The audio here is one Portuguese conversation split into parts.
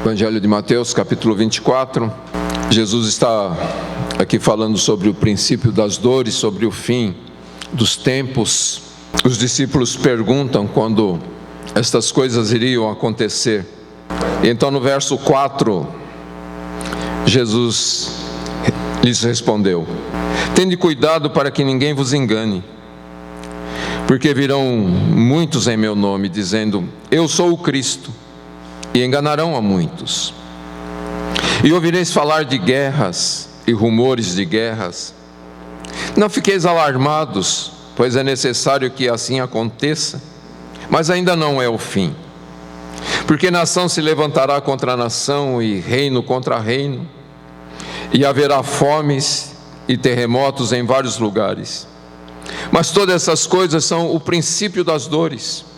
Evangelho de Mateus, capítulo 24. Jesus está aqui falando sobre o princípio das dores, sobre o fim dos tempos. Os discípulos perguntam quando estas coisas iriam acontecer. E então no verso 4, Jesus lhes respondeu: tende cuidado para que ninguém vos engane, porque virão muitos em meu nome, dizendo, eu sou o Cristo, e enganarão a muitos. E ouvireis falar de guerras e rumores de guerras. Não fiqueis alarmados, pois é necessário que assim aconteça, mas ainda não é o fim. Porque nação se levantará contra nação e reino contra reino, e haverá fomes e terremotos em vários lugares. Mas todas essas coisas são o princípio das dores.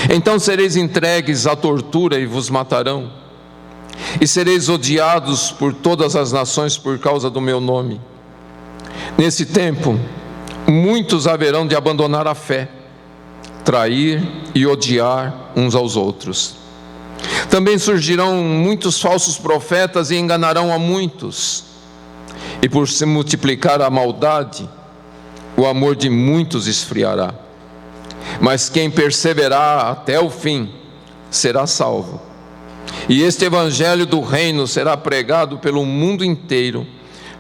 Então sereis entregues à tortura e vos matarão, e sereis odiados por todas as nações por causa do meu nome. Nesse tempo, muitos haverão de abandonar a fé, trair e odiar uns aos outros. Também surgirão muitos falsos profetas e enganarão a muitos. E por se multiplicar a maldade, o amor de muitos esfriará. Mas quem perseverar até o fim será salvo. E este evangelho do reino será pregado pelo mundo inteiro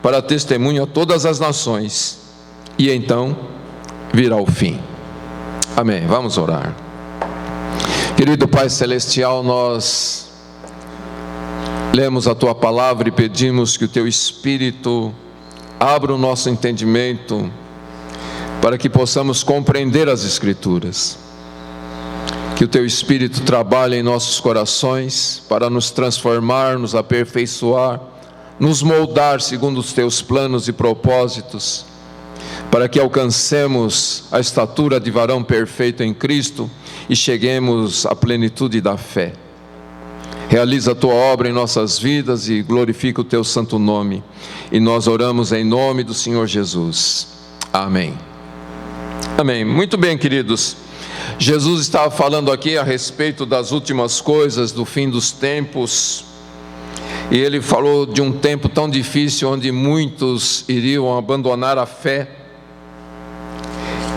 para testemunho a todas as nações. E então virá o fim. Amém. Vamos orar. Querido Pai Celestial, nós lemos a Tua palavra e pedimos que o Teu Espírito abra o nosso entendimento para que possamos compreender as Escrituras. Que o Teu Espírito trabalhe em nossos corações para nos transformar, nos aperfeiçoar, nos moldar segundo os Teus planos e propósitos, para que alcancemos a estatura de varão perfeito em Cristo e cheguemos à plenitude da fé. Realiza a Tua obra em nossas vidas e glorifica o Teu santo nome. E nós oramos em nome do Senhor Jesus. Amém. Amém. Muito bem, queridos. Jesus estava falando aqui a respeito das últimas coisas, do fim dos tempos. E Ele falou de um tempo tão difícil, onde muitos iriam abandonar a fé.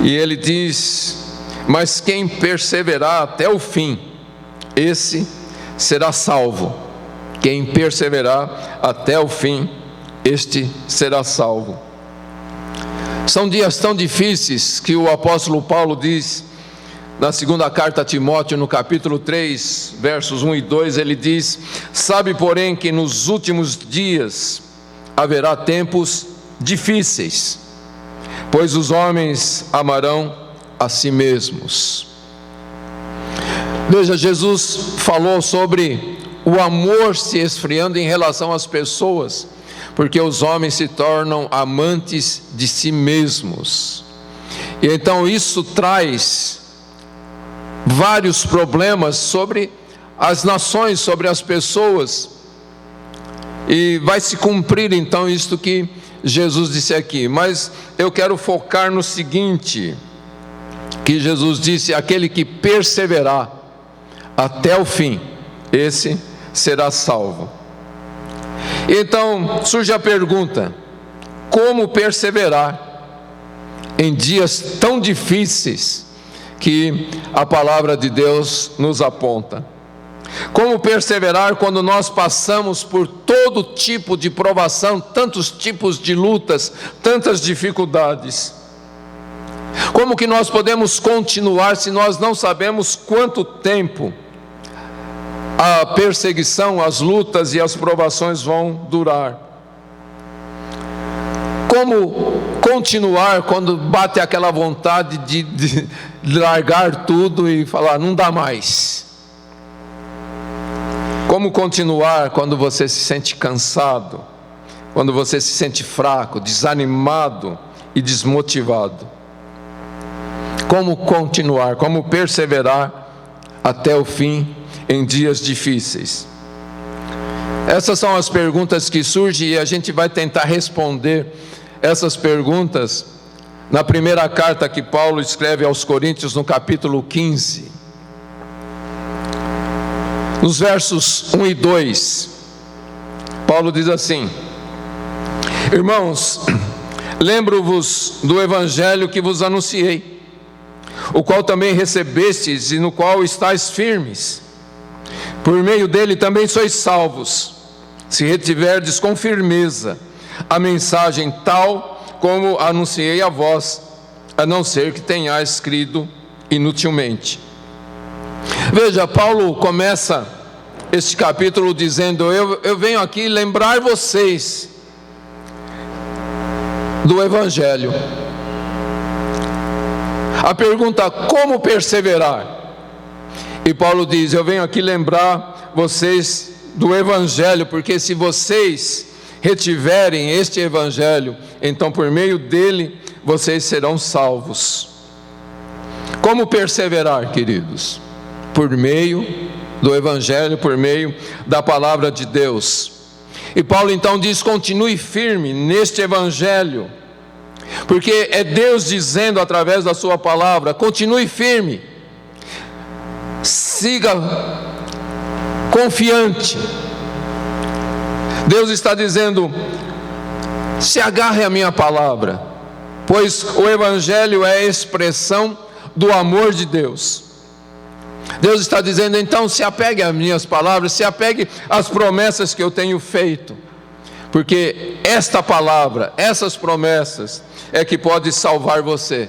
E Ele diz, mas quem perseverar até o fim, esse será salvo. Quem perseverar até o fim, este será salvo. São dias tão difíceis que o apóstolo Paulo diz, na segunda carta a Timóteo, no capítulo 3, versos 1 e 2, ele diz, sabe porém que nos últimos dias haverá tempos difíceis, pois os homens amarão a si mesmos. Veja, Jesus falou sobre o amor se esfriando em relação às pessoas, porque os homens se tornam amantes de si mesmos. E então isso traz vários problemas sobre as nações, sobre as pessoas. E vai se cumprir então isto que Jesus disse aqui. Mas eu quero focar no seguinte, que Jesus disse, aquele que perseverar até o fim, esse será salvo. Então surge a pergunta, como perseverar em dias tão difíceis que a palavra de Deus nos aponta? Como perseverar quando nós passamos por todo tipo de provação, tantos tipos de lutas, tantas dificuldades? Como que nós podemos continuar se nós não sabemos quanto tempo a perseguição, as lutas e as provações vão durar? Como continuar quando bate aquela vontade de largar tudo e falar, não dá mais? Como continuar quando você se sente cansado, quando você se sente fraco, desanimado e desmotivado? Como continuar, como perseverar até o fim em dias difíceis? Essas são as perguntas que surgem e a gente vai tentar responder essas perguntas na primeira carta que Paulo escreve aos Coríntios, no capítulo 15. Nos versos 1 e 2, Paulo diz assim: irmãos, lembro-vos do evangelho que vos anunciei, o qual também recebestes e no qual estáis firmes. Por meio dele também sois salvos, se retiverdes com firmeza a mensagem tal como anunciei a vós, a não ser que tenhais crido inutilmente. Veja, Paulo começa este capítulo dizendo: eu venho aqui lembrar vocês do evangelho. A pergunta: como perseverar? E Paulo diz: eu venho aqui lembrar vocês do evangelho, porque se vocês retiverem este evangelho, então por meio dele vocês serão salvos. Como perseverar, queridos? Por meio do evangelho, por meio da palavra de Deus. E Paulo então diz: continue firme neste evangelho, porque é Deus dizendo através da sua palavra: continue firme, siga confiante. Deus está dizendo: se agarre à minha palavra, pois o evangelho é a expressão do amor de Deus. Deus está dizendo: então se apegue às minhas palavras, se apegue às promessas que eu tenho feito, porque esta palavra, essas promessas é que pode salvar você.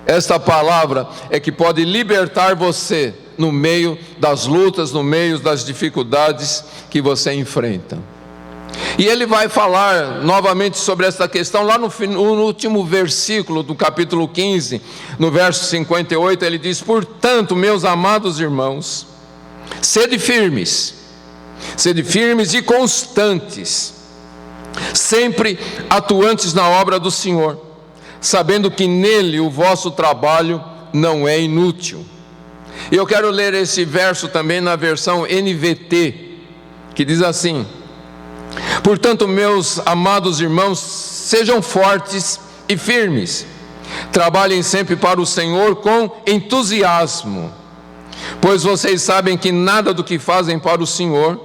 Esta palavra é que pode libertar você no meio das lutas, no meio das dificuldades que você enfrenta. E ele vai falar novamente sobre essa questão lá no último versículo do capítulo 15, no verso 58, ele diz: portanto, meus amados irmãos, sede firmes e constantes, sempre atuantes na obra do Senhor, sabendo que nele o vosso trabalho não é inútil. E eu quero ler esse verso também na versão NVT, que diz assim: portanto, meus amados irmãos, sejam fortes e firmes, trabalhem sempre para o Senhor com entusiasmo, pois vocês sabem que nada do que fazem para o Senhor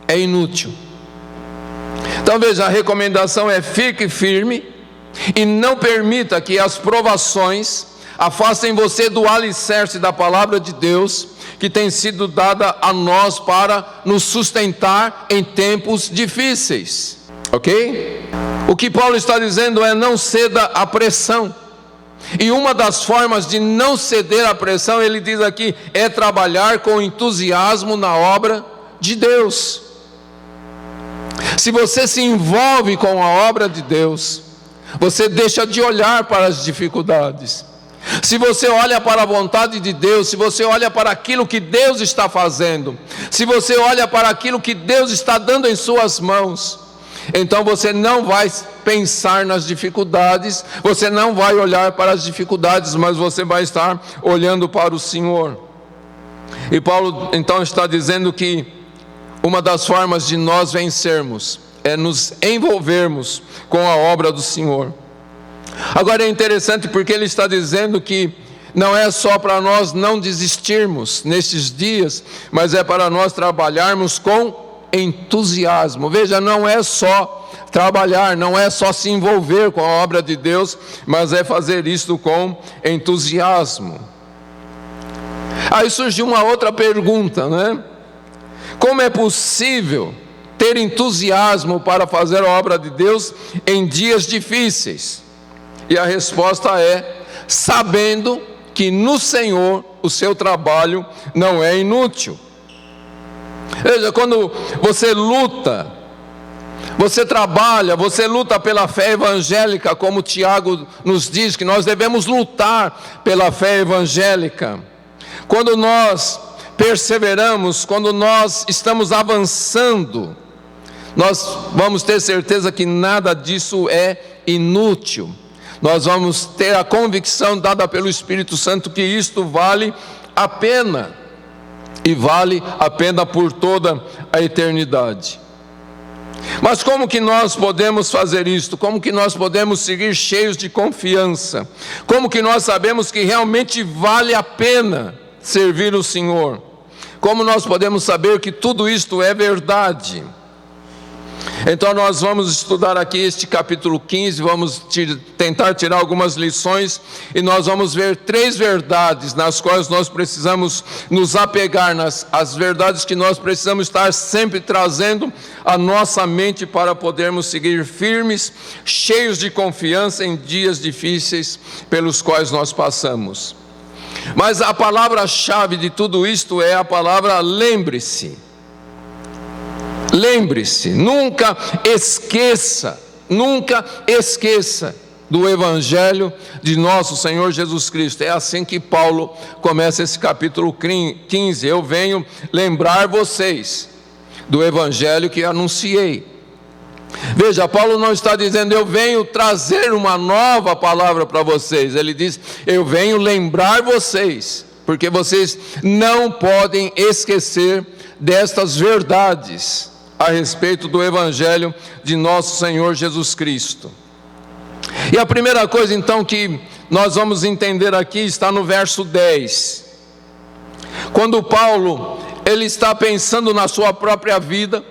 é inútil. Então veja, a recomendação é: fique firme e não permita que as provações afastem você do alicerce da palavra de Deus, que tem sido dada a nós para nos sustentar em tempos difíceis, ok? O que Paulo está dizendo é: não ceda à pressão. E uma das formas de não ceder à pressão, ele diz aqui, é trabalhar com entusiasmo na obra de Deus. Se você se envolve com a obra de Deus, você deixa de olhar para as dificuldades. Se você olha para a vontade de Deus, se você olha para aquilo que Deus está fazendo, se você olha para aquilo que Deus está dando em suas mãos, então você não vai pensar nas dificuldades, você não vai olhar para as dificuldades, mas você vai estar olhando para o Senhor. E Paulo então está dizendo que uma das formas de nós vencermos é nos envolvermos com a obra do Senhor. Agora é interessante porque ele está dizendo que não é só para nós não desistirmos nestes dias, mas é para nós trabalharmos com entusiasmo. Veja, não é só trabalhar, não é só se envolver com a obra de Deus, mas é fazer isto com entusiasmo. Aí surgiu uma outra pergunta, né? Como é possível ter entusiasmo para fazer a obra de Deus em dias difíceis? E a resposta é: sabendo que no Senhor o seu trabalho não é inútil. Veja, quando você luta, você trabalha, você luta pela fé evangélica, como Tiago nos diz que nós devemos lutar pela fé evangélica. Quando nós perseveramos, quando nós estamos avançando, nós vamos ter certeza que nada disso é inútil. Nós vamos ter a convicção dada pelo Espírito Santo que isto vale a pena, e vale a pena por toda a eternidade. Mas como que nós podemos fazer isto? Como que nós podemos seguir cheios de confiança? Como que nós sabemos que realmente vale a pena servir o Senhor? como nós podemos saber que tudo isto é verdade? Então nós vamos estudar aqui este capítulo 15, vamos tentar tirar algumas lições e nós vamos ver 3 verdades nas quais nós precisamos nos apegar, as verdades que nós precisamos estar sempre trazendo à nossa mente para podermos seguir firmes, cheios de confiança em dias difíceis pelos quais nós passamos. Mas a palavra-chave de tudo isto é a palavra lembre-se. Lembre-se, nunca esqueça do Evangelho de nosso Senhor Jesus Cristo. É assim que Paulo começa esse capítulo 15. Eu venho lembrar vocês do Evangelho que anunciei. Veja, Paulo não está dizendo, eu venho trazer uma nova palavra para vocês. Ele diz, eu venho lembrar vocês, porque vocês não podem esquecer destas verdades a respeito do Evangelho de nosso Senhor Jesus Cristo. E a primeira coisa então que nós vamos entender aqui está no verso 10. Quando Paulo, ele está pensando na sua própria vida,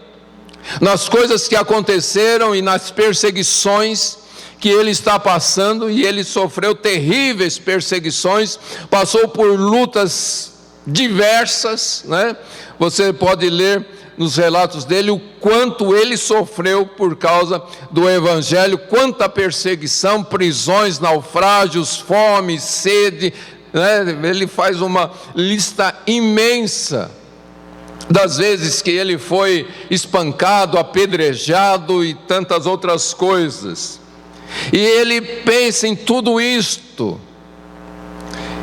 nas coisas que aconteceram e nas perseguições que ele está passando, e ele sofreu terríveis perseguições, passou por lutas diversas, né? Você pode ler nos relatos dele o quanto ele sofreu por causa do Evangelho, quanta perseguição, prisões, naufrágios, fome, sede, né? Ele faz uma lista imensa das vezes que ele foi espancado, apedrejado e tantas outras coisas. E ele pensa em tudo isto,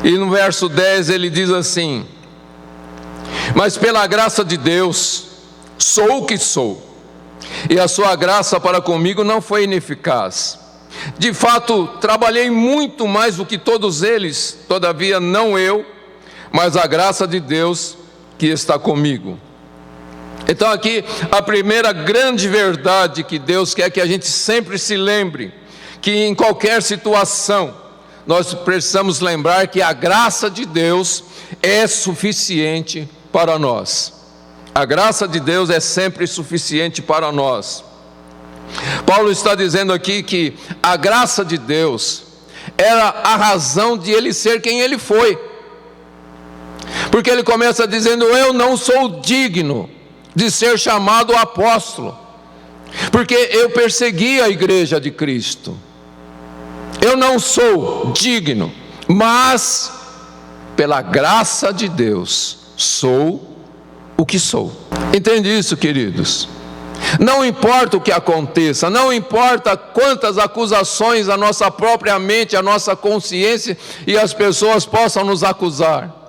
e no verso 10 ele diz assim: mas pela graça de Deus sou o que sou, e a sua graça para comigo não foi ineficaz. De fato, trabalhei muito mais do que todos eles, todavia não eu, mas a graça de Deus que está comigo. Então aqui a primeira grande verdade que Deus quer que a gente sempre se lembre, que em qualquer situação nós precisamos lembrar que a graça de Deus é suficiente para nós. A graça de Deus é sempre suficiente para nós. Paulo está dizendo aqui que a graça de Deus era a razão de ele ser quem ele foi. Porque ele começa dizendo, eu não sou digno de ser chamado apóstolo, porque eu persegui a igreja de Cristo. Eu não sou digno, mas pela graça de Deus sou o que sou. Entende isso, queridos? Não importa o que aconteça, não importa quantas acusações a nossa própria mente, a nossa consciência e as pessoas possam nos acusar,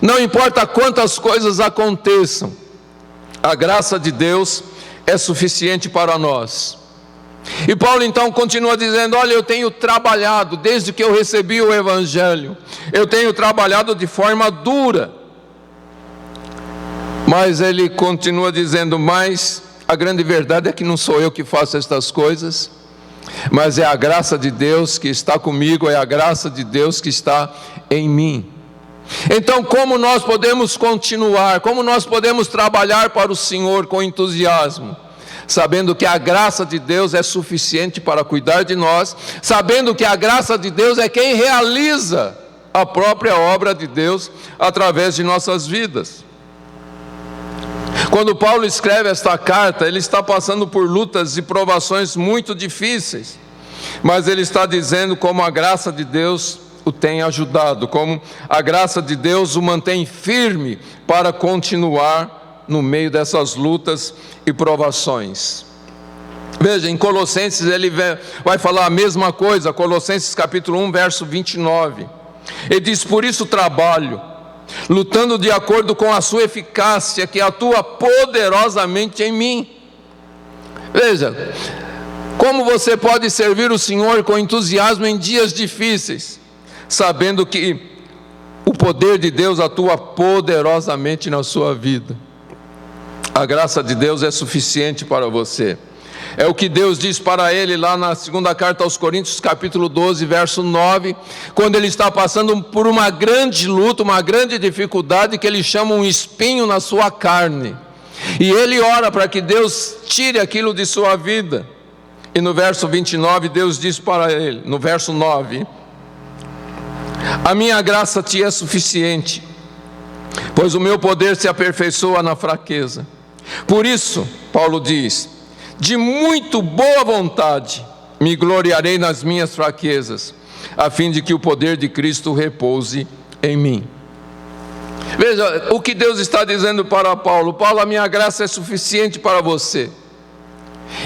não importa quantas coisas aconteçam, a graça de Deus é suficiente para nós. E Paulo então continua dizendo, olha, eu tenho trabalhado, desde que eu recebi o Evangelho, eu tenho trabalhado de forma dura. Mas ele continua dizendo, mas a grande verdade é que não sou eu que faço estas coisas, mas é a graça de Deus que está comigo, é a graça de Deus que está em mim. Então, como nós podemos continuar, como nós podemos trabalhar para o Senhor com entusiasmo? Sabendo que a graça de Deus é suficiente para cuidar de nós, sabendo que a graça de Deus é quem realiza a própria obra de Deus através de nossas vidas. Quando Paulo escreve esta carta, ele está passando por lutas e provações muito difíceis, mas ele está dizendo como a graça de Deus o tem ajudado, como a graça de Deus o mantém firme para continuar no meio dessas lutas e provações. Veja, em Colossenses ele vai falar a mesma coisa, Colossenses capítulo 1, verso 29. Ele diz, por isso trabalho, lutando de acordo com a sua eficácia, que atua poderosamente em mim. Veja, como você pode servir o Senhor com entusiasmo em dias difíceis, sabendo que o poder de Deus atua poderosamente na sua vida. A graça de Deus é suficiente para você. É o que Deus diz para ele lá na segunda carta aos Coríntios, capítulo 12, verso 9, quando ele está passando por uma grande luta, uma grande dificuldade, que ele chama um espinho na sua carne. E ele ora para que Deus tire aquilo de sua vida. E no verso 29, Deus diz para ele, no verso 9: a minha graça te é suficiente, pois o meu poder se aperfeiçoa na fraqueza. Por isso, Paulo diz, de muito boa vontade me gloriarei nas minhas fraquezas, a fim de que o poder de Cristo repouse em mim. Veja o que Deus está dizendo para Paulo: Paulo, a minha graça é suficiente para você.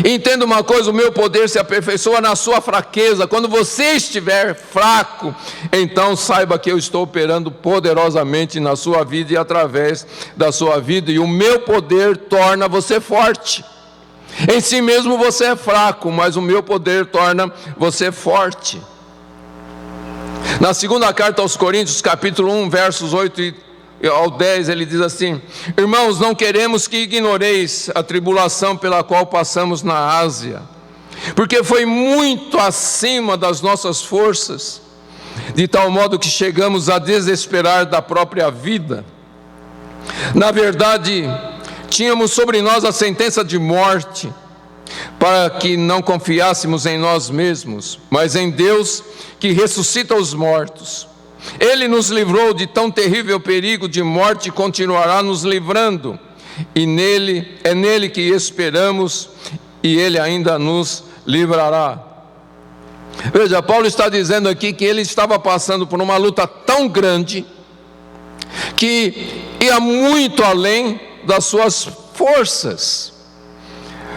Entenda uma coisa, o meu poder se aperfeiçoa na sua fraqueza. Quando você estiver fraco, então saiba que eu estou operando poderosamente na sua vida e através da sua vida, e o meu poder torna você forte. Em si mesmo você é fraco, mas o meu poder torna você forte. Na segunda carta aos Coríntios, capítulo 1, versos 8 ao 10, ele diz assim: irmãos, não queremos que ignoreis a tribulação pela qual passamos na Ásia, porque foi muito acima das nossas forças, de tal modo que chegamos a desesperar da própria vida. Na verdade, tínhamos sobre nós a sentença de morte, para que não confiássemos em nós mesmos, mas em Deus, que ressuscita os mortos. Ele nos livrou de tão terrível perigo de morte e continuará nos livrando. E é nele que esperamos, e ele ainda nos livrará. Veja, Paulo está dizendo aqui que ele estava passando por uma luta tão grande, que ia muito além das suas forças.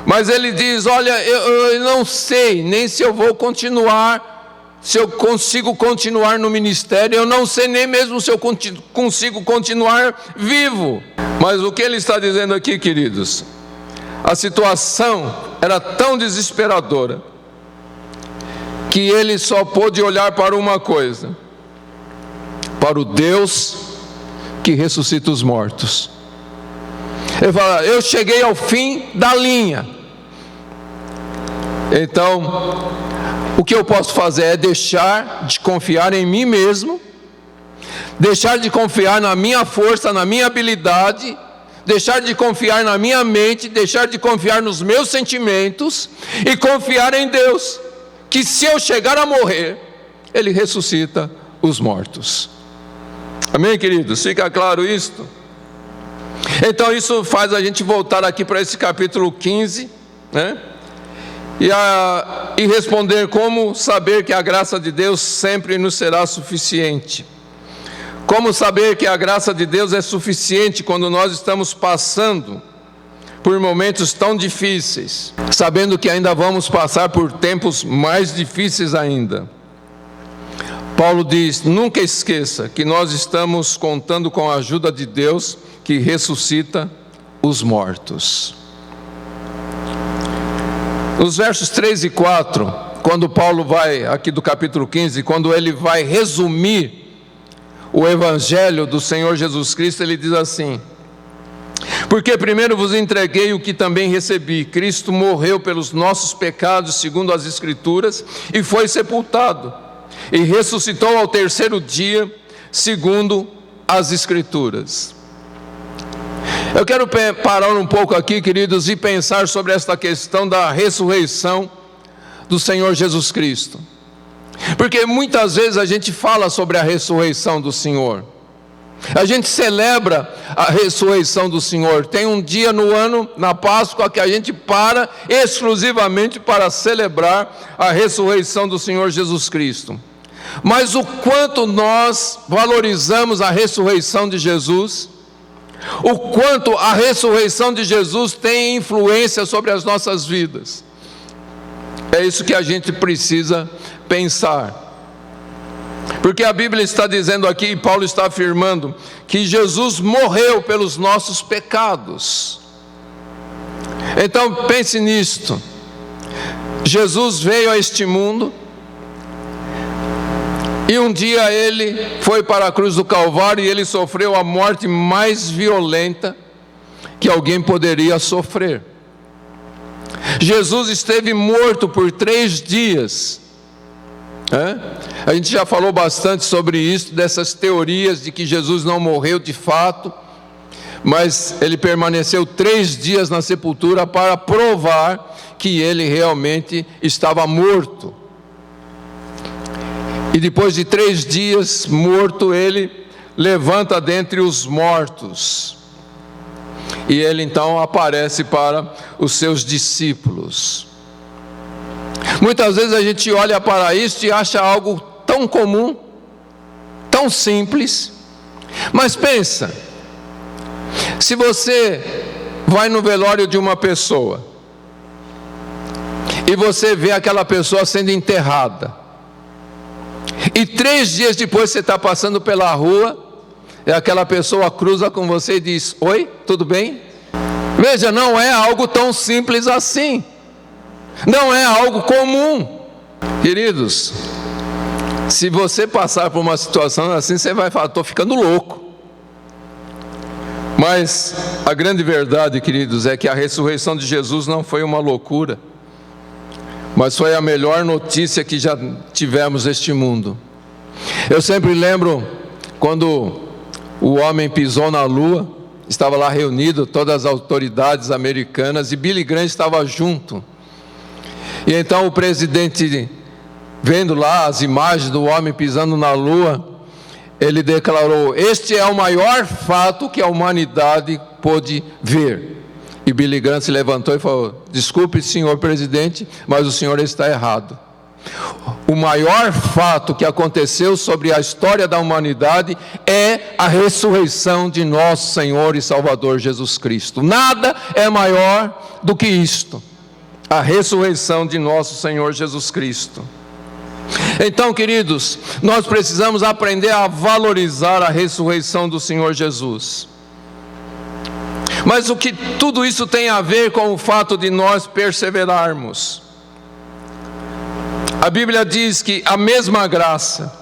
Mas ele diz: olha, eu não sei nem se eu vou continuar, se eu consigo continuar no ministério, eu não sei nem mesmo se eu consigo continuar vivo. Mas o que ele está dizendo aqui, queridos, a situação era tão desesperadora, que ele só pôde olhar para uma coisa: para o Deus que ressuscita os mortos. Ele fala: eu cheguei ao fim da linha, então o que eu posso fazer é deixar de confiar em mim mesmo, deixar de confiar na minha força, na minha habilidade, deixar de confiar na minha mente, deixar de confiar nos meus sentimentos e confiar em Deus, que se eu chegar a morrer, Ele ressuscita os mortos. Amém, queridos? Fica claro isto? Então isso faz a gente voltar aqui para esse capítulo 15, né? E responder: como saber que a graça de Deus sempre nos será suficiente? Como saber que a graça de Deus é suficiente quando nós estamos passando por momentos tão difíceis, sabendo que ainda vamos passar por tempos mais difíceis ainda? Paulo diz: nunca esqueça que nós estamos contando com a ajuda de Deus, que ressuscita os mortos. Nos versos 3 e 4, quando Paulo vai, aqui do capítulo 15, quando ele vai resumir o Evangelho do Senhor Jesus Cristo, ele diz assim: porque primeiro vos entreguei o que também recebi, Cristo morreu pelos nossos pecados, segundo as Escrituras, e foi sepultado, e ressuscitou ao terceiro dia, segundo as Escrituras. Eu quero parar um pouco aqui, queridos, e pensar sobre esta questão da ressurreição do Senhor Jesus Cristo. Porque muitas vezes a gente fala sobre a ressurreição do Senhor, a gente celebra a ressurreição do Senhor. Tem um dia no ano, na Páscoa, que a gente para exclusivamente para celebrar a ressurreição do Senhor Jesus Cristo. Mas o quanto nós valorizamos a ressurreição de Jesus, o quanto a ressurreição de Jesus tem influência sobre as nossas vidas. É isso que a gente precisa pensar. Porque a Bíblia está dizendo aqui, e Paulo está afirmando, que Jesus morreu pelos nossos pecados. Então pense nisto: Jesus veio a este mundo, e um dia ele foi para a cruz do Calvário, e ele sofreu a morte mais violenta que alguém poderia sofrer. Jesus esteve morto por 3 dias. A gente já falou bastante sobre isso, dessas teorias de que Jesus não morreu de fato, mas ele permaneceu 3 dias na sepultura para provar que ele realmente estava morto. E depois de 3 dias morto, ele levanta dentre os mortos. E ele então aparece para os seus discípulos. Muitas vezes a gente olha para isso e acha algo tão comum, tão simples. Mas pensa, se você vai no velório de uma pessoa e você vê aquela pessoa sendo enterrada, e 3 dias depois você está passando pela rua, e aquela pessoa cruza com você e diz: oi, tudo bem? Veja, não é algo tão simples assim, não é algo comum. Queridos, se você passar por uma situação assim, você vai falar: estou ficando louco. Mas a grande verdade, queridos, é que a ressurreição de Jesus não foi uma loucura, mas foi a melhor notícia que já tivemos neste mundo. Eu sempre lembro quando o homem pisou na lua, estava lá reunido todas as autoridades americanas e Billy Graham estava junto. E então o presidente, vendo lá as imagens do homem pisando na lua, ele declarou: este é o maior fato que a humanidade pôde ver. E Billy Graham se levantou e falou: desculpe, senhor presidente, mas o senhor está errado. O maior fato que aconteceu sobre a história da humanidade é a ressurreição de nosso Senhor e Salvador Jesus Cristo. Nada é maior do que isto, a ressurreição de nosso Senhor Jesus Cristo. Então, queridos, nós precisamos aprender a valorizar a ressurreição do Senhor Jesus. Mas o que tudo isso tem a ver com o fato de nós perseverarmos? A Bíblia diz que a mesma graça,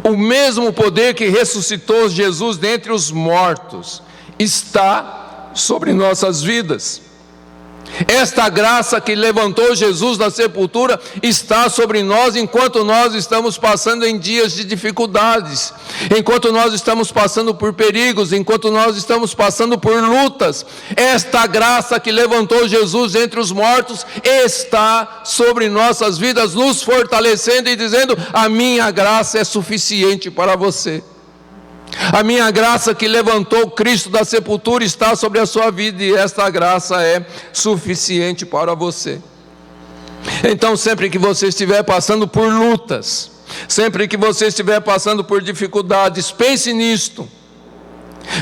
o mesmo poder que ressuscitou Jesus dentre os mortos, está sobre nossas vidas. Esta graça que levantou Jesus da sepultura está sobre nós enquanto nós estamos passando em dias de dificuldades, enquanto nós estamos passando por perigos, enquanto nós estamos passando por lutas. Esta graça que levantou Jesus entre os mortos está sobre nossas vidas, nos fortalecendo e dizendo: a minha graça é suficiente para você. A minha graça que levantou Cristo da sepultura está sobre a sua vida, e esta graça é suficiente para você. Então, sempre que você estiver passando por lutas, sempre que você estiver passando por dificuldades, pense nisto: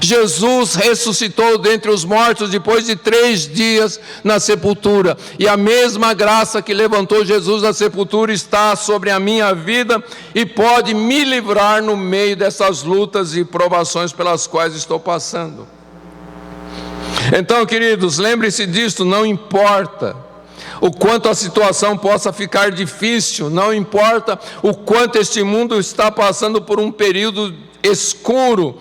Jesus ressuscitou dentre os mortos depois de 3 dias na sepultura, e a mesma graça que levantou Jesus da sepultura está sobre a minha vida e pode me livrar no meio dessas lutas e provações pelas quais estou passando. Então, queridos, lembre-se disto: não importa o quanto a situação possa ficar difícil, não importa o quanto este mundo está passando por um período escuro,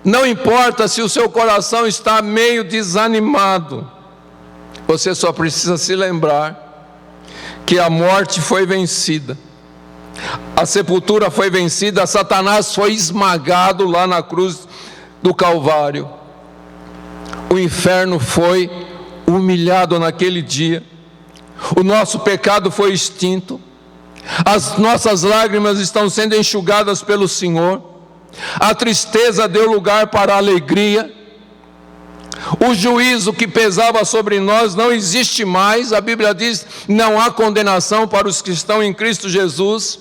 não importa se o seu coração está meio desanimado, você só precisa se lembrar que a morte foi vencida, a sepultura foi vencida, Satanás foi esmagado lá na cruz do Calvário, o inferno foi humilhado naquele dia, o nosso pecado foi extinto, as nossas lágrimas estão sendo enxugadas pelo Senhor. A tristeza deu lugar para a alegria. O juízo que pesava sobre nós não existe mais. A Bíblia diz: não há condenação para os que estão em Cristo Jesus.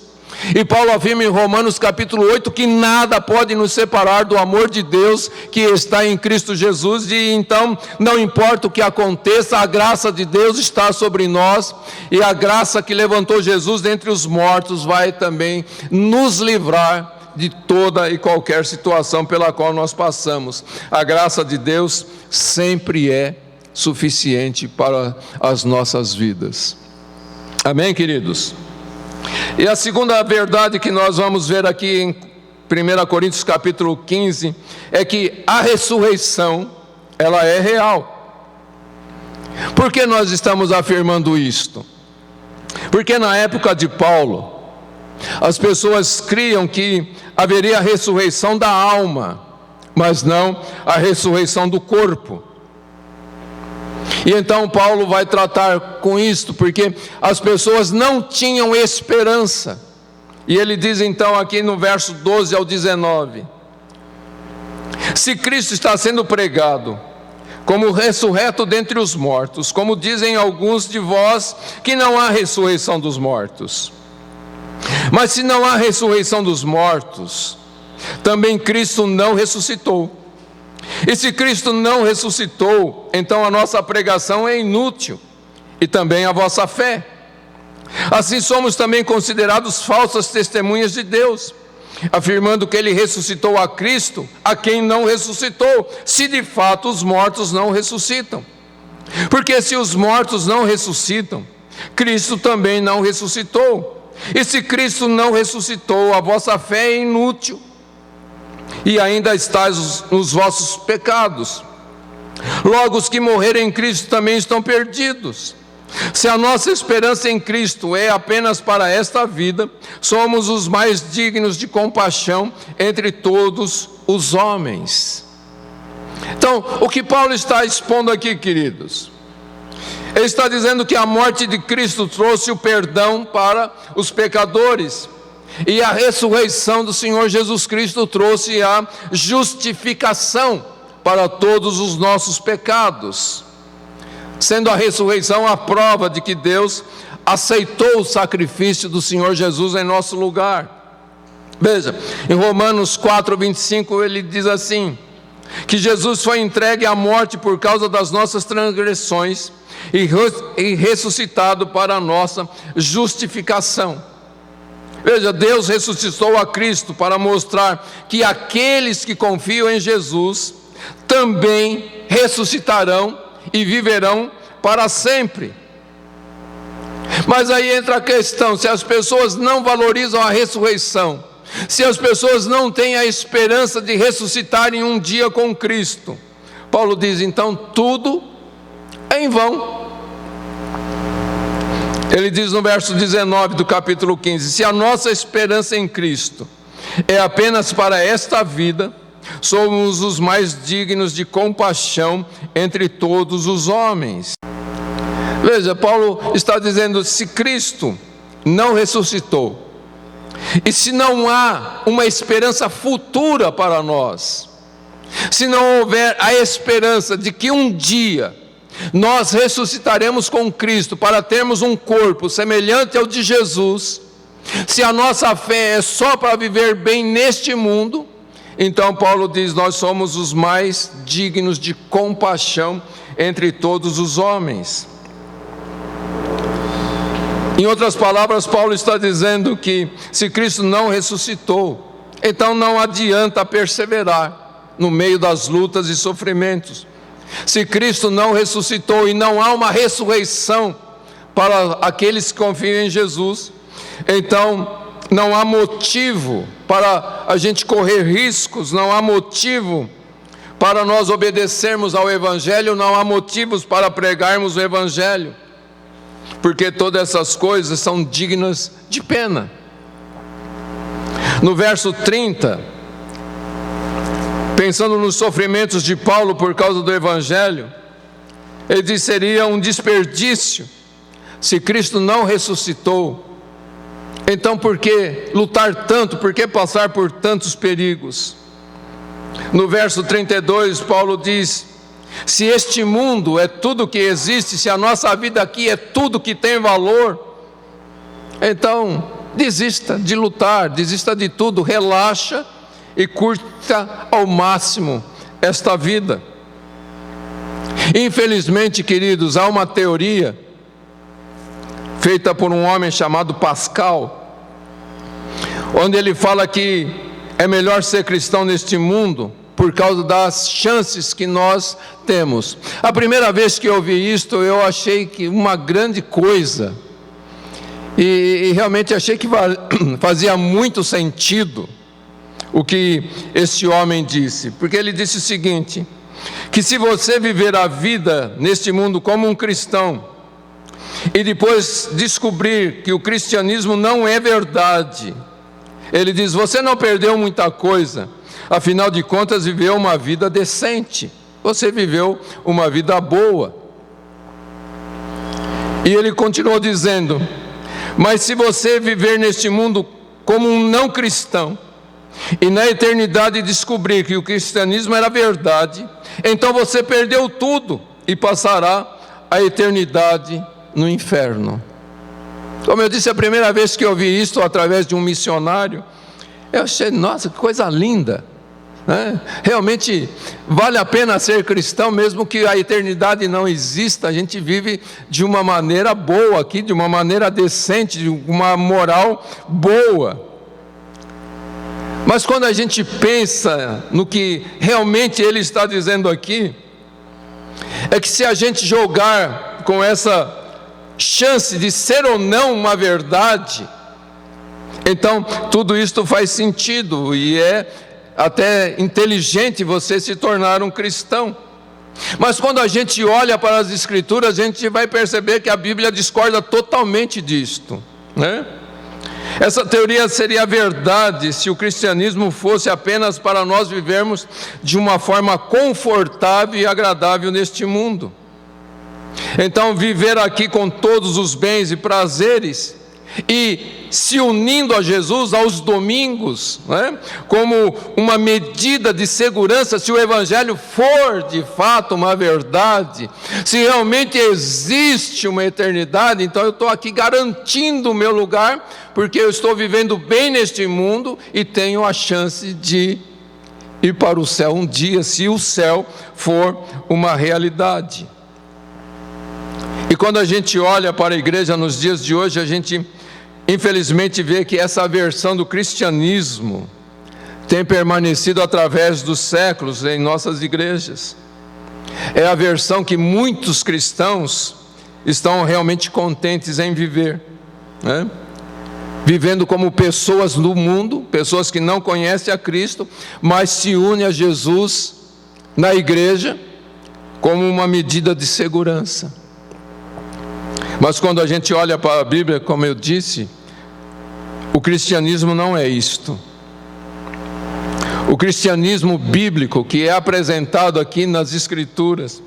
E Paulo afirma em Romanos capítulo 8 que nada pode nos separar do amor de Deus que está em Cristo Jesus. E então, não importa o que aconteça, a graça de Deus está sobre nós, e a graça que levantou Jesus dentre os mortos vai também nos livrar de toda e qualquer situação pela qual nós passamos. A graça de Deus sempre é suficiente para as nossas vidas. Amém, queridos? E a segunda verdade que nós vamos ver aqui em 1 Coríntios capítulo 15 é que a ressurreição, ela é real. Por que nós estamos afirmando isto? Porque na época de Paulo, as pessoas criam que haveria a ressurreição da alma, mas não a ressurreição do corpo. E então Paulo vai tratar com isto, porque as pessoas não tinham esperança. E ele diz então aqui no verso 12 ao 19: se Cristo está sendo pregado como ressurreto dentre os mortos, como dizem alguns de vós que não há ressurreição dos mortos. Mas se não há ressurreição dos mortos, também Cristo não ressuscitou. E se Cristo não ressuscitou, então a nossa pregação é inútil, e também a vossa fé. Assim somos também considerados falsas testemunhas de Deus, afirmando que Ele ressuscitou a Cristo, a quem não ressuscitou, se de fato os mortos não ressuscitam. Porque se os mortos não ressuscitam, Cristo também não ressuscitou. E se Cristo não ressuscitou, a vossa fé é inútil, e ainda estáis nos vossos pecados. Logo, os que morrerem em Cristo também estão perdidos. Se a nossa esperança em Cristo é apenas para esta vida, somos os mais dignos de compaixão entre todos os homens. Então, o que Paulo está expondo aqui, queridos? Ele está dizendo que a morte de Cristo trouxe o perdão para os pecadores, e a ressurreição do Senhor Jesus Cristo trouxe a justificação para todos os nossos pecados, sendo a ressurreição a prova de que Deus aceitou o sacrifício do Senhor Jesus em nosso lugar. Veja, em Romanos 4:25 ele diz assim, que Jesus foi entregue à morte por causa das nossas transgressões e ressuscitado para a nossa justificação. Veja, Deus ressuscitou a Cristo para mostrar que aqueles que confiam em Jesus também ressuscitarão e viverão para sempre. Mas aí entra a questão: se as pessoas não valorizam a ressurreição, se as pessoas não têm a esperança de ressuscitarem um dia com Cristo, Paulo diz, então tudo é em vão. Ele diz no verso 19 do capítulo 15: se a nossa esperança em Cristo é apenas para esta vida, somos os mais dignos de compaixão entre todos os homens. Veja, Paulo está dizendo, se Cristo não ressuscitou, e se não há uma esperança futura para nós, se não houver a esperança de que um dia nós ressuscitaremos com Cristo para termos um corpo semelhante ao de Jesus, se a nossa fé é só para viver bem neste mundo, então Paulo diz, nós somos os mais dignos de compaixão entre todos os homens. Em outras palavras, Paulo está dizendo que se Cristo não ressuscitou, então não adianta perseverar no meio das lutas e sofrimentos. Se Cristo não ressuscitou e não há uma ressurreição para aqueles que confiam em Jesus, então não há motivo para a gente correr riscos, não há motivo para nós obedecermos ao Evangelho, não há motivos para pregarmos o Evangelho, porque todas essas coisas são dignas de pena. No verso 30, pensando nos sofrimentos de Paulo por causa do Evangelho, ele diz, seria um desperdício se Cristo não ressuscitou. Então por que lutar tanto, por que passar por tantos perigos? No verso 32, Paulo diz, se este mundo é tudo que existe, se a nossa vida aqui é tudo que tem valor, então desista de lutar, desista de tudo, relaxa e curta ao máximo esta vida. Infelizmente, queridos, há uma teoria feita por um homem chamado Pascal, onde ele fala que é melhor ser cristão neste mundo por causa das chances que nós temos. A primeira vez que eu ouvi isto, eu achei que uma grande coisa, e realmente achei que fazia muito sentido o que esse homem disse, porque ele disse o seguinte: que se você viver a vida neste mundo como um cristão, e depois descobrir que o cristianismo não é verdade, ele diz, você não perdeu muita coisa, afinal de contas viveu uma vida decente, você viveu uma vida boa. E ele continuou dizendo, mas se você viver neste mundo como um não cristão, e na eternidade descobrir que o cristianismo era verdade, então você perdeu tudo e passará a eternidade no inferno. Como eu disse, a primeira vez que eu vi isso através de um missionário, eu achei, nossa, que coisa linda, né? Realmente vale a pena ser cristão, mesmo que a eternidade não exista. A gente vive de uma maneira boa aqui, de uma maneira decente, de uma moral boa. Mas quando a gente pensa no que realmente ele está dizendo aqui, é que se a gente jogar com essa chance de ser ou não uma verdade, então tudo isto faz sentido e é até inteligente você se tornar um cristão. Mas quando a gente olha para as Escrituras, a gente vai perceber que a Bíblia discorda totalmente disto, né? Essa teoria seria verdade se o cristianismo fosse apenas para nós vivermos de uma forma confortável e agradável neste mundo. Então, viver aqui com todos os bens e prazeres e se unindo a Jesus aos domingos, né, como uma medida de segurança, se o Evangelho for de fato uma verdade, se realmente existe uma eternidade, então eu estou aqui garantindo o meu lugar, porque eu estou vivendo bem neste mundo e tenho a chance de ir para o céu um dia, se o céu for uma realidade. E quando a gente olha para a igreja nos dias de hoje, a gente infelizmente vê que essa versão do cristianismo tem permanecido através dos séculos em nossas igrejas. É a versão que muitos cristãos estão realmente contentes em viver, né? Vivendo como pessoas do mundo, pessoas que não conhecem a Cristo, mas se unem a Jesus na igreja como uma medida de segurança. Mas quando a gente olha para a Bíblia, como eu disse, o cristianismo não é isto. O cristianismo bíblico que é apresentado aqui nas Escrituras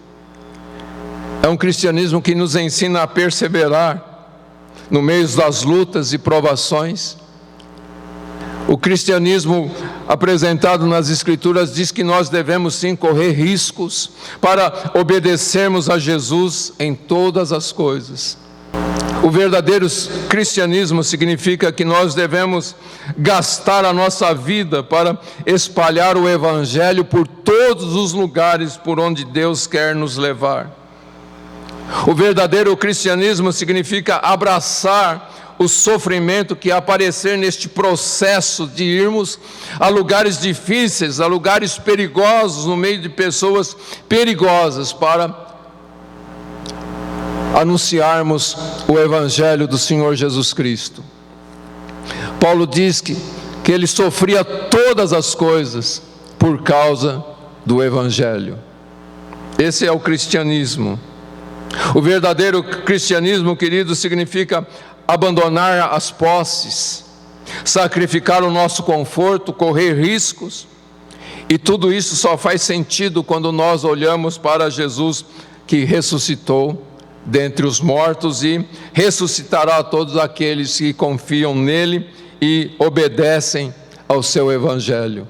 é um cristianismo que nos ensina a perseverar no meio das lutas e provações. O cristianismo apresentado nas Escrituras diz que nós devemos sim correr riscos para obedecermos a Jesus em todas as coisas. O verdadeiro cristianismo significa que nós devemos gastar a nossa vida para espalhar o Evangelho por todos os lugares por onde Deus quer nos levar. O verdadeiro cristianismo significa abraçar o sofrimento que aparecer neste processo de irmos a lugares difíceis, a lugares perigosos, no meio de pessoas perigosas, para anunciarmos o Evangelho do Senhor Jesus Cristo. Paulo diz que ele sofria todas as coisas por causa do Evangelho. Esse é o cristianismo. O verdadeiro cristianismo, querido, significa abandonar as posses, sacrificar o nosso conforto, correr riscos, e tudo isso só faz sentido quando nós olhamos para Jesus que ressuscitou dentre os mortos e ressuscitará todos aqueles que confiam nele e obedecem ao seu Evangelho.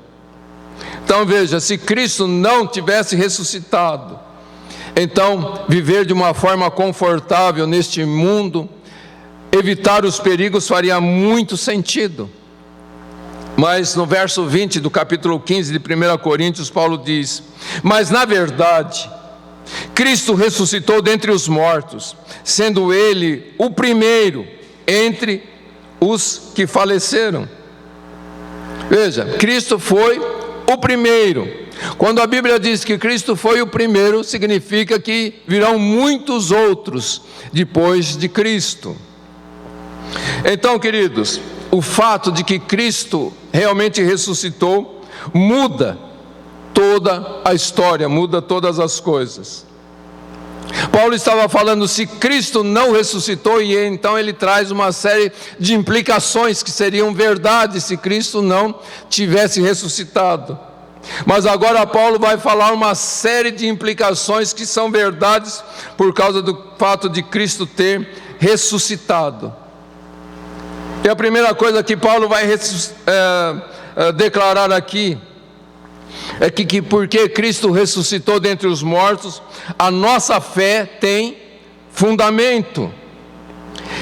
Então veja, se Cristo não tivesse ressuscitado, então viver de uma forma confortável neste mundo, evitar os perigos faria muito sentido. Mas no verso 20 do capítulo 15 de 1 Coríntios, Paulo diz: mas na verdade, Cristo ressuscitou dentre os mortos, sendo Ele o primeiro entre os que faleceram. Veja, Cristo foi o primeiro. Quando a Bíblia diz que Cristo foi o primeiro, significa que virão muitos outros depois de Cristo. Então, queridos, o fato de que Cristo realmente ressuscitou muda toda a história, muda todas as coisas. Paulo estava falando, se Cristo não ressuscitou, e então ele traz uma série de implicações que seriam verdade se Cristo não tivesse ressuscitado. Mas agora Paulo vai falar uma série de implicações que são verdades por causa do fato de Cristo ter ressuscitado. E a primeira coisa que Paulo vai declarar aqui é que porque Cristo ressuscitou dentre os mortos, a nossa fé tem fundamento.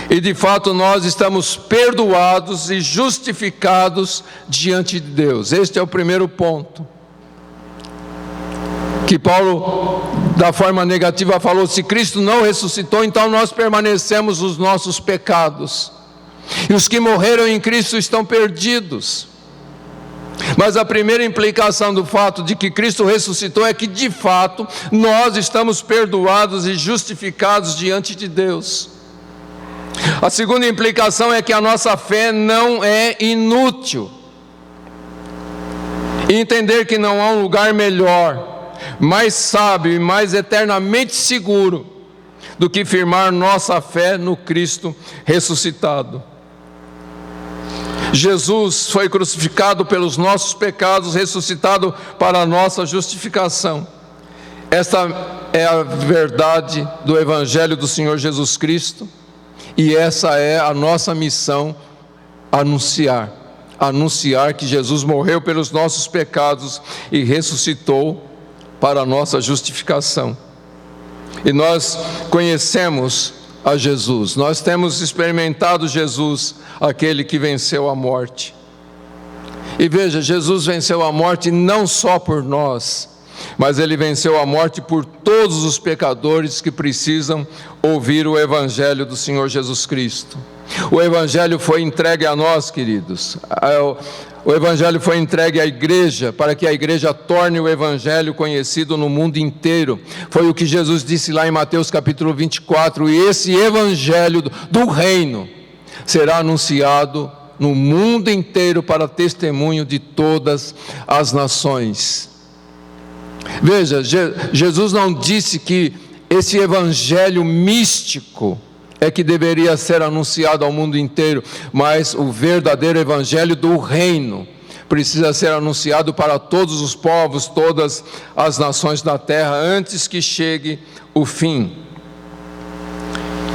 E de fato nós estamos perdoados e justificados diante de Deus. Este é o primeiro ponto. Que Paulo, da forma negativa, falou, se Cristo não ressuscitou, então nós permanecemos nos nossos pecados. E os que morreram em Cristo estão perdidos. Mas a primeira implicação do fato de que Cristo ressuscitou é que de fato nós estamos perdoados e justificados diante de Deus. A segunda implicação é que a nossa fé não é inútil. E entender que não há um lugar melhor, mais sábio e mais eternamente seguro do que firmar nossa fé no Cristo ressuscitado. Jesus foi crucificado pelos nossos pecados, ressuscitado para a nossa justificação. Esta é a verdade do Evangelho do Senhor Jesus Cristo, e essa é a nossa missão, anunciar que Jesus morreu pelos nossos pecados e ressuscitou para a nossa justificação. E nós conhecemos a Jesus, nós temos experimentado Jesus, aquele que venceu a morte. E veja, Jesus venceu a morte não só por nós, mas ele venceu a morte por todos os pecadores que precisam ouvir o Evangelho do Senhor Jesus Cristo. O Evangelho foi entregue a nós, queridos. O Evangelho foi entregue à igreja, para que a igreja torne o Evangelho conhecido no mundo inteiro. Foi o que Jesus disse lá em Mateus capítulo 24, e esse Evangelho do reino será anunciado no mundo inteiro para testemunho de todas as nações. Veja, Jesus não disse que esse Evangelho místico é que deveria ser anunciado ao mundo inteiro, mas o verdadeiro Evangelho do reino precisa ser anunciado para todos os povos, todas as nações da terra, antes que chegue o fim.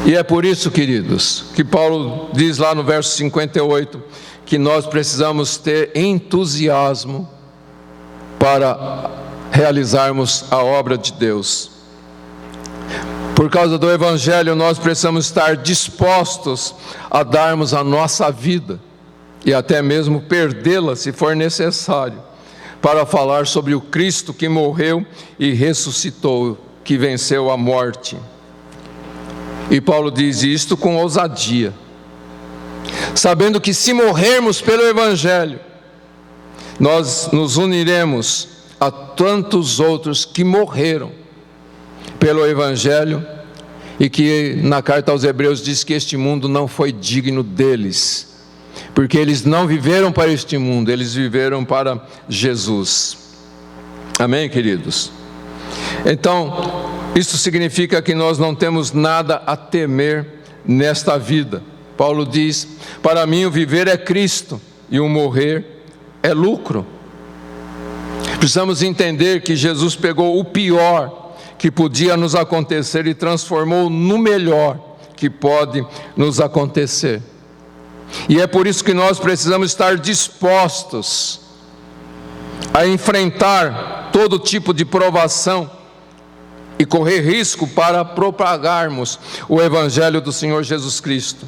E é por isso, queridos, que Paulo diz lá no verso 58, que nós precisamos ter entusiasmo para realizarmos a obra de Deus. Por causa do Evangelho, nós precisamos estar dispostos a darmos a nossa vida, e até mesmo perdê-la se for necessário, para falar sobre o Cristo que morreu e ressuscitou, que venceu a morte. E Paulo diz isto com ousadia, sabendo que se morrermos pelo Evangelho, nós nos uniremos a tantos outros que morreram pelo Evangelho, e que na carta aos Hebreus diz que este mundo não foi digno deles, porque eles não viveram para este mundo, eles viveram para Jesus. Amém, queridos? Então, isso significa que nós não temos nada a temer nesta vida. Paulo diz, para mim o viver é Cristo, e o morrer é lucro. Precisamos entender que Jesus pegou o pior que podia nos acontecer e transformou no melhor que pode nos acontecer. E é por isso que nós precisamos estar dispostos a enfrentar todo tipo de provação e correr risco para propagarmos o Evangelho do Senhor Jesus Cristo.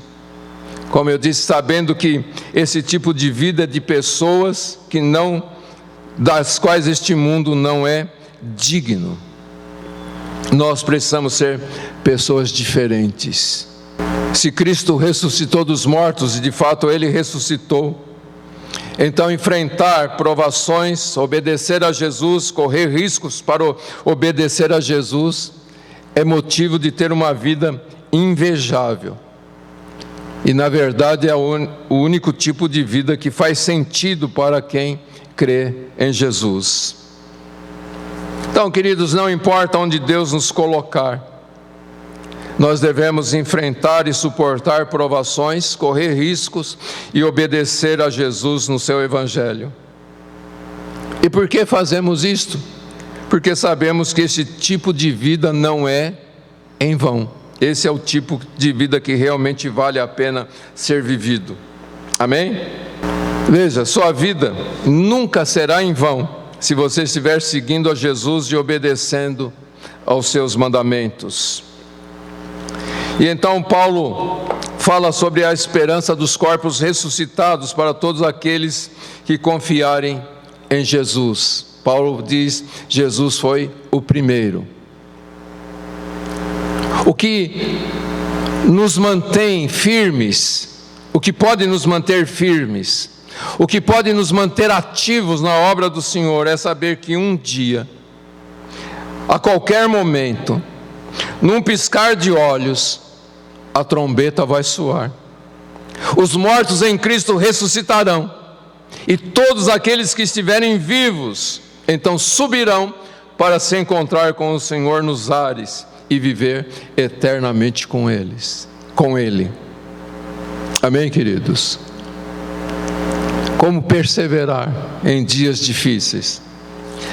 Como eu disse, sabendo que esse tipo de vida é de pessoas das quais este mundo não é digno. Nós precisamos ser pessoas diferentes. Se Cristo ressuscitou dos mortos, e de fato Ele ressuscitou, então enfrentar provações, obedecer a Jesus, correr riscos para obedecer a Jesus, é motivo de ter uma vida invejável. E na verdade é o único tipo de vida que faz sentido para quem crê em Jesus. Então, queridos, não importa onde Deus nos colocar, nós devemos enfrentar e suportar provações, correr riscos e obedecer a Jesus no seu Evangelho. E por que fazemos isto? Porque sabemos que esse tipo de vida não é em vão. Esse é o tipo de vida que realmente vale a pena ser vivido. Amém? Veja, sua vida nunca será em vão se você estiver seguindo a Jesus e obedecendo aos seus mandamentos. E então Paulo fala sobre a esperança dos corpos ressuscitados para todos aqueles que confiarem em Jesus. Paulo diz: Jesus foi o primeiro. O que nos mantém firmes, o que pode nos manter firmes, o que pode nos manter ativos na obra do Senhor é saber que um dia, a qualquer momento, num piscar de olhos, a trombeta vai soar. Os mortos em Cristo ressuscitarão, e todos aqueles que estiverem vivos, então subirão para se encontrar com o Senhor nos ares e viver eternamente com Ele. Amém, queridos? Como perseverar em dias difíceis,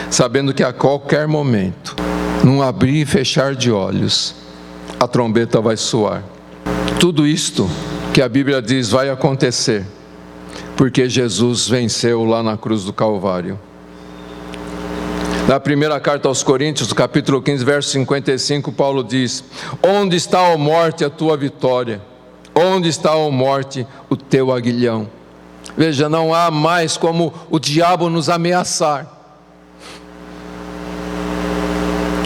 sabendo que a qualquer momento, num abrir e fechar de olhos, a trombeta vai soar. Tudo isto que a Bíblia diz vai acontecer, porque Jesus venceu lá na cruz do Calvário. Na primeira carta aos Coríntios, capítulo 15, verso 55, Paulo diz: onde está, ó morte, a tua vitória? Onde está, ó morte, o teu aguilhão? Veja, não há mais como o diabo nos ameaçar.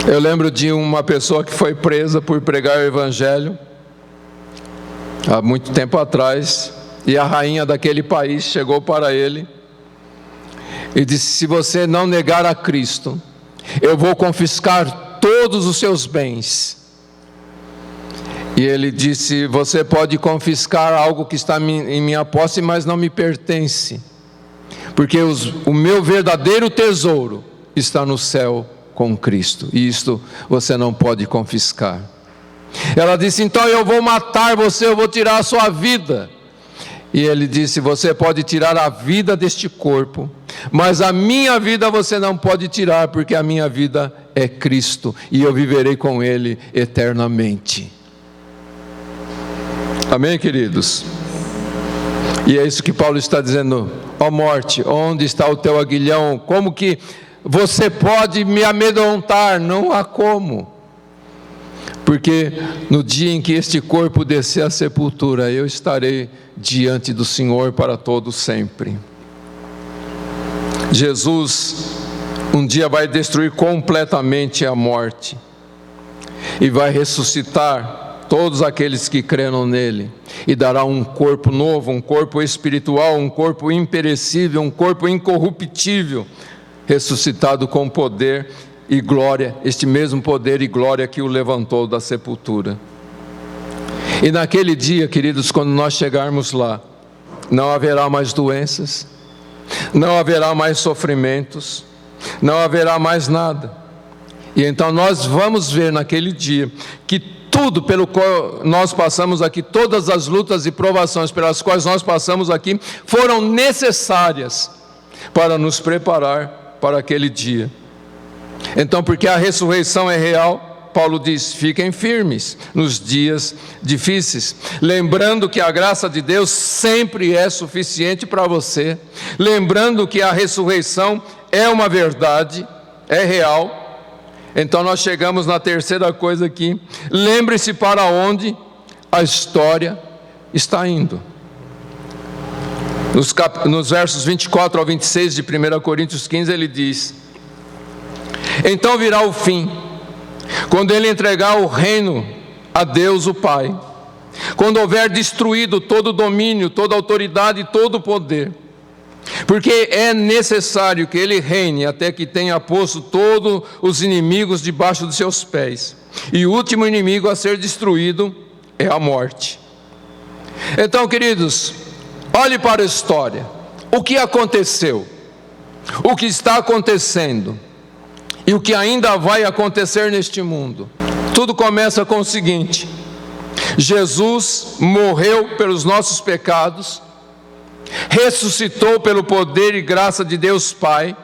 Eu lembro de uma pessoa que foi presa por pregar o Evangelho, há muito tempo atrás, e a rainha daquele país chegou para ele e disse: se você não negar a Cristo, eu vou confiscar todos os seus bens. E ele disse: você pode confiscar algo que está em minha posse, mas não me pertence, porque o meu verdadeiro tesouro está no céu com Cristo, e isto você não pode confiscar. Ela disse: então eu vou matar você, eu vou tirar a sua vida. E ele disse: você pode tirar a vida deste corpo, mas a minha vida você não pode tirar, porque a minha vida é Cristo, e eu viverei com Ele eternamente. Amém, queridos? E é isso que Paulo está dizendo: ó morte, onde está o teu aguilhão? Como que você pode me amedrontar? Não há como. Porque no dia em que este corpo descer à sepultura, eu estarei diante do Senhor para todo sempre. Jesus um dia vai destruir completamente a morte e vai ressuscitar todos aqueles que creram nele, e dará um corpo novo, um corpo espiritual, um corpo imperecível, um corpo incorruptível, ressuscitado com poder e glória, este mesmo poder e glória que o levantou da sepultura. E naquele dia, queridos, quando nós chegarmos lá, não haverá mais doenças, não haverá mais sofrimentos, não haverá mais nada. E então nós vamos ver naquele dia que tudo pelo qual nós passamos aqui, todas as lutas e provações pelas quais nós passamos aqui, foram necessárias para nos preparar para aquele dia. Então, porque a ressurreição é real, Paulo diz: fiquem firmes nos dias difíceis, lembrando que a graça de Deus sempre é suficiente para você, lembrando que a ressurreição é uma verdade, é real. Então nós chegamos na terceira coisa aqui: lembre-se para onde a história está indo. Nos versos 24 ao 26 de 1 Coríntios 15, ele diz: então virá o fim, quando ele entregar o reino a Deus o Pai, quando houver destruído todo o domínio, toda a autoridade e todo o poder, porque é necessário que ele reine até que tenha posto todos os inimigos debaixo dos seus pés, e o último inimigo a ser destruído é a morte. Então, queridos, olhe para a história, o que aconteceu, o que está acontecendo, e o que ainda vai acontecer neste mundo. Tudo começa com o seguinte: Jesus morreu pelos nossos pecados, ressuscitou pelo poder e graça de Deus Pai,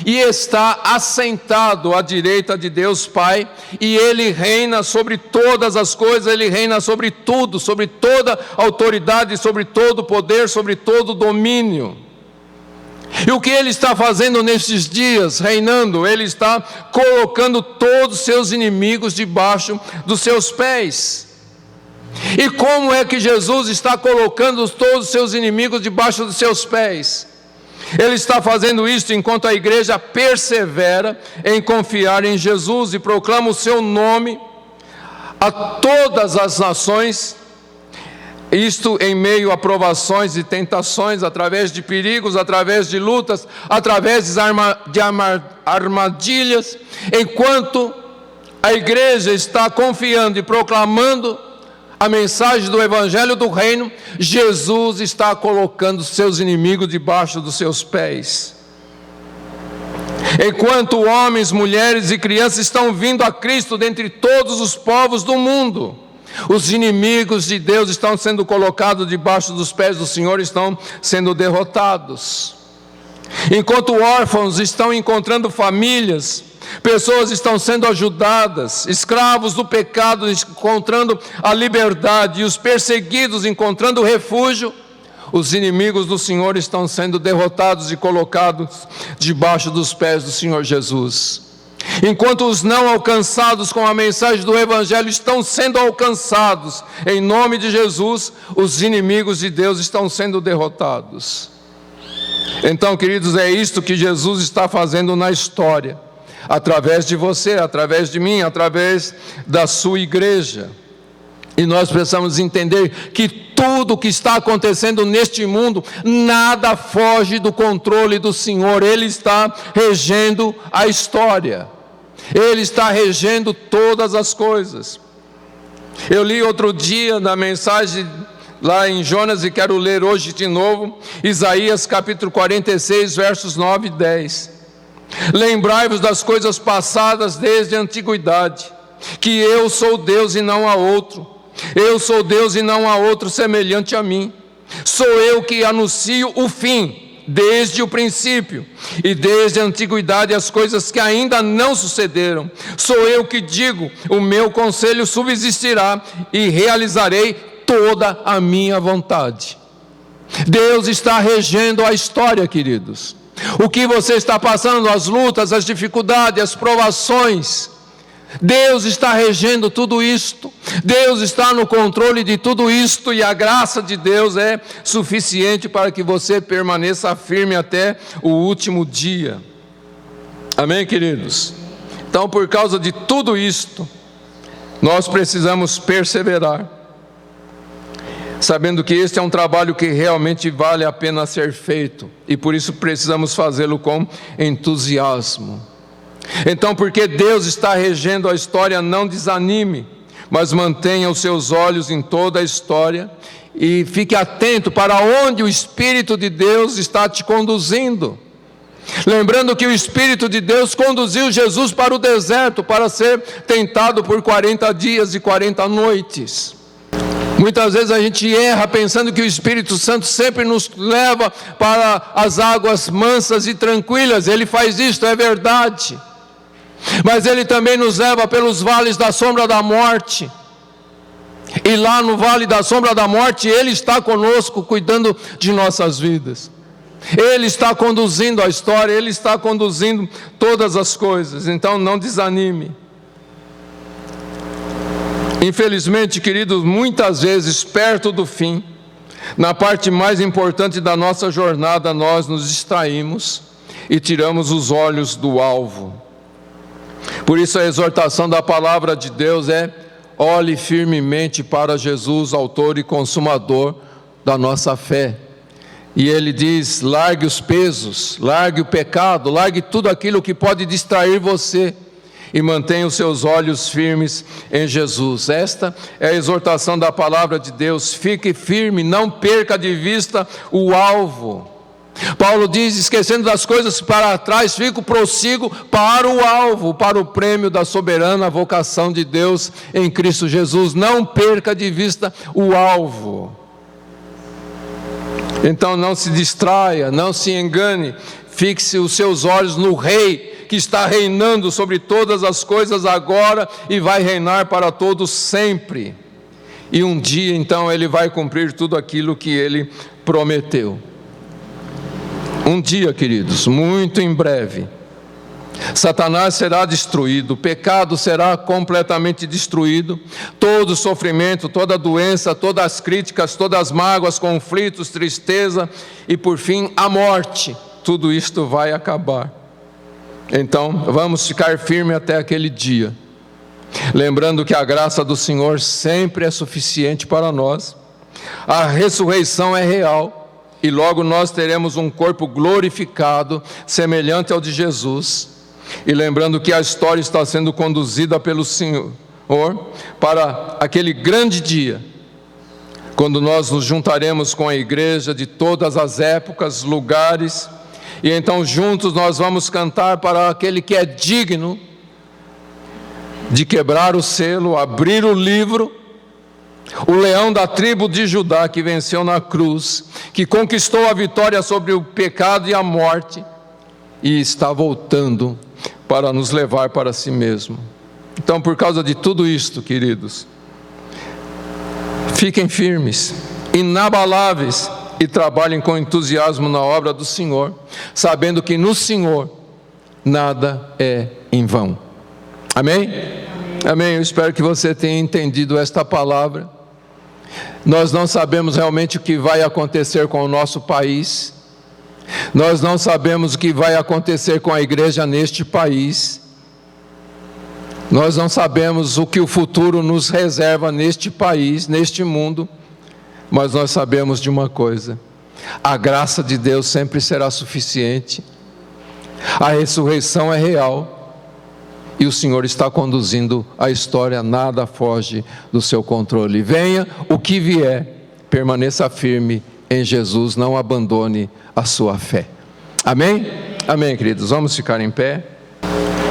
e está assentado à direita de Deus Pai, e Ele reina sobre todas as coisas, Ele reina sobre tudo, sobre toda autoridade, sobre todo poder, sobre todo domínio. E o que Ele está fazendo nestes dias, reinando? Ele está colocando todos os seus inimigos debaixo dos seus pés. E como é que Jesus está colocando todos os seus inimigos debaixo dos seus pés? Ele está fazendo isso enquanto a igreja persevera em confiar em Jesus e proclama o seu nome a todas as nações, isto em meio a provações e tentações, através de perigos, através de lutas, através de armadilhas. Enquanto a igreja está confiando e proclamando a mensagem do Evangelho do Reino, Jesus está colocando seus inimigos debaixo dos seus pés. Enquanto homens, mulheres e crianças estão vindo a Cristo dentre todos os povos do mundo, os inimigos de Deus estão sendo colocados debaixo dos pés do Senhor, estão sendo derrotados. Enquanto órfãos estão encontrando famílias, pessoas estão sendo ajudadas, escravos do pecado encontrando a liberdade, e os perseguidos encontrando refúgio, os inimigos do Senhor estão sendo derrotados e colocados debaixo dos pés do Senhor Jesus. Enquanto os não alcançados com a mensagem do Evangelho estão sendo alcançados, em nome de Jesus, os inimigos de Deus estão sendo derrotados. Então, queridos, é isto que Jesus está fazendo na história, através de você, através de mim, através da sua igreja. E nós precisamos entender que tudo o que está acontecendo neste mundo, nada foge do controle do Senhor. Ele está regendo a história, Ele está regendo todas as coisas. Eu li outro dia na mensagem lá em Jonas, e quero ler hoje de novo, Isaías capítulo 46, versos 9 e 10. Lembrai-vos das coisas passadas desde a antiguidade, que eu sou Deus e não há outro. Eu sou Deus e não há outro semelhante a mim. Sou eu que anuncio o fim, desde o princípio, e desde a antiguidade as coisas que ainda não sucederam. Sou eu que digo, o meu conselho subsistirá, e realizarei toda a minha vontade. Deus está regendo a história, queridos. O que você está passando, as lutas, as dificuldades, as provações, Deus está regendo tudo isto. Deus está no controle de tudo isto, e a graça de Deus é suficiente para que você permaneça firme até o último dia. Amém, queridos? Então, por causa de tudo isto, nós precisamos perseverar, sabendo que este é um trabalho que realmente vale a pena ser feito, e por isso precisamos fazê-lo com entusiasmo. Então, porque Deus está regendo a história, não desanime, mas mantenha os seus olhos em toda a história e fique atento para onde o Espírito de Deus está te conduzindo. Lembrando que o Espírito de Deus conduziu Jesus para o deserto para ser tentado por 40 dias e 40 noites. Muitas vezes a gente erra pensando que o Espírito Santo sempre nos leva para as águas mansas e tranquilas. Ele faz isso, é verdade. Mas Ele também nos leva pelos vales da sombra da morte. E lá no vale da sombra da morte, Ele está conosco, cuidando de nossas vidas. Ele está conduzindo a história, Ele está conduzindo todas as coisas. Então não desanime. Infelizmente, queridos, muitas vezes perto do fim, na parte mais importante da nossa jornada, nós nos distraímos e tiramos os olhos do alvo. Por isso a exortação da palavra de Deus é: olhe firmemente para Jesus, autor e consumador da nossa fé. E Ele diz: largue os pesos, largue o pecado, largue tudo aquilo que pode distrair você, e mantenha os seus olhos firmes em Jesus. Esta é a exortação da palavra de Deus. Fique firme, não perca de vista o alvo. Paulo diz: esquecendo das coisas para trás, prossigo para o alvo, para o prêmio da soberana vocação de Deus em Cristo Jesus. Não perca de vista o alvo. Então não se distraia, não se engane, fixe os seus olhos no Rei, que está reinando sobre todas as coisas agora e vai reinar para todos sempre. E um dia então Ele vai cumprir tudo aquilo que Ele prometeu. Um dia, queridos, muito em breve, Satanás será destruído, o pecado será completamente destruído, todo sofrimento, toda doença, todas as críticas, todas as mágoas, conflitos, tristeza e por fim a morte, tudo isto vai acabar. Então vamos ficar firmes até aquele dia, lembrando que a graça do Senhor sempre é suficiente para nós, a ressurreição é real, e logo nós teremos um corpo glorificado, semelhante ao de Jesus. E lembrando que a história está sendo conduzida pelo Senhor para aquele grande dia, quando nós nos juntaremos com a igreja de todas as épocas, lugares, e então juntos nós vamos cantar para aquele que é digno de quebrar o selo, abrir o livro, o leão da tribo de Judá que venceu na cruz, que conquistou a vitória sobre o pecado e a morte, e está voltando para nos levar para si mesmo. Então, por causa de tudo isto, queridos, fiquem firmes, inabaláveis, e trabalhem com entusiasmo na obra do Senhor, sabendo que no Senhor nada é em vão. Amém? Amém. Eu espero que você tenha entendido esta palavra. Nós não sabemos realmente o que vai acontecer com o nosso país, nós não sabemos o que vai acontecer com a igreja neste país, nós não sabemos o que o futuro nos reserva neste país, neste mundo, mas nós sabemos de uma coisa: a graça de Deus sempre será suficiente, a ressurreição é real, e o Senhor está conduzindo a história, nada foge do seu controle. Venha o que vier, permaneça firme em Jesus, não abandone a sua fé. Amém? Amém, queridos. Vamos ficar em pé.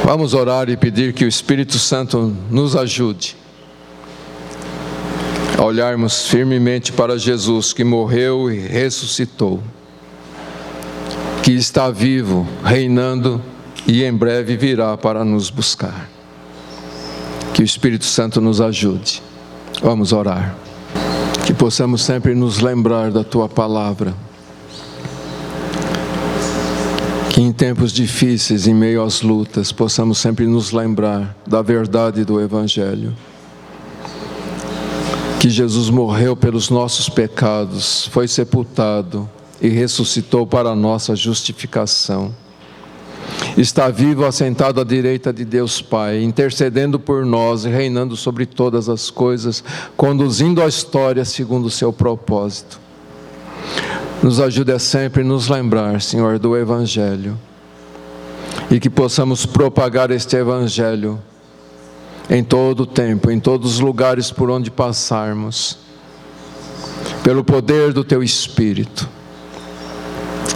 Vamos orar e pedir que o Espírito Santo nos ajude a olharmos firmemente para Jesus, que morreu e ressuscitou, que está vivo, reinando, e em breve virá para nos buscar. Que o Espírito Santo nos ajude. Vamos orar. Que possamos sempre nos lembrar da Tua palavra. Que em tempos difíceis, em meio às lutas, possamos sempre nos lembrar da verdade do Evangelho. Que Jesus morreu pelos nossos pecados, foi sepultado e ressuscitou para a nossa justificação. Está vivo, assentado à direita de Deus Pai, intercedendo por nós e reinando sobre todas as coisas, conduzindo a história segundo o seu propósito. Nos ajude a sempre nos lembrar, Senhor, do Evangelho, e que possamos propagar este Evangelho em todo o tempo, em todos os lugares por onde passarmos, pelo poder do Teu Espírito.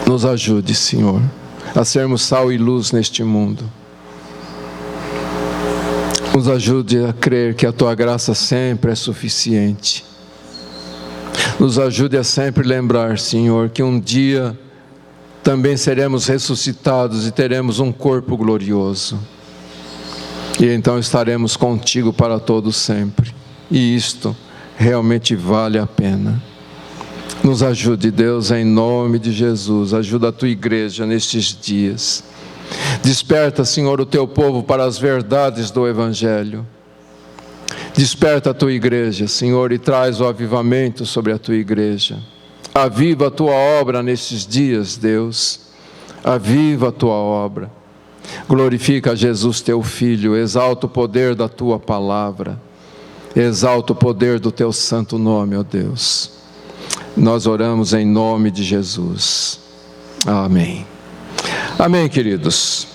Nos ajude, Senhor, a sermos sal e luz neste mundo. Nos ajude a crer que a Tua graça sempre é suficiente. Nos ajude a sempre lembrar, Senhor, que um dia também seremos ressuscitados e teremos um corpo glorioso. E então estaremos contigo para todo sempre. E isto realmente vale a pena. Nos ajude, Deus, em nome de Jesus. Ajuda a Tua igreja nestes dias. Desperta, Senhor, o Teu povo para as verdades do Evangelho. Desperta a Tua igreja, Senhor, e traz o avivamento sobre a Tua igreja. Aviva a Tua obra nestes dias, Deus. Aviva a Tua obra. Glorifica Jesus, Teu Filho. Exalta o poder da Tua palavra. Exalta o poder do Teu santo nome, ó Deus. Nós oramos em nome de Jesus. Amém. Amém, queridos.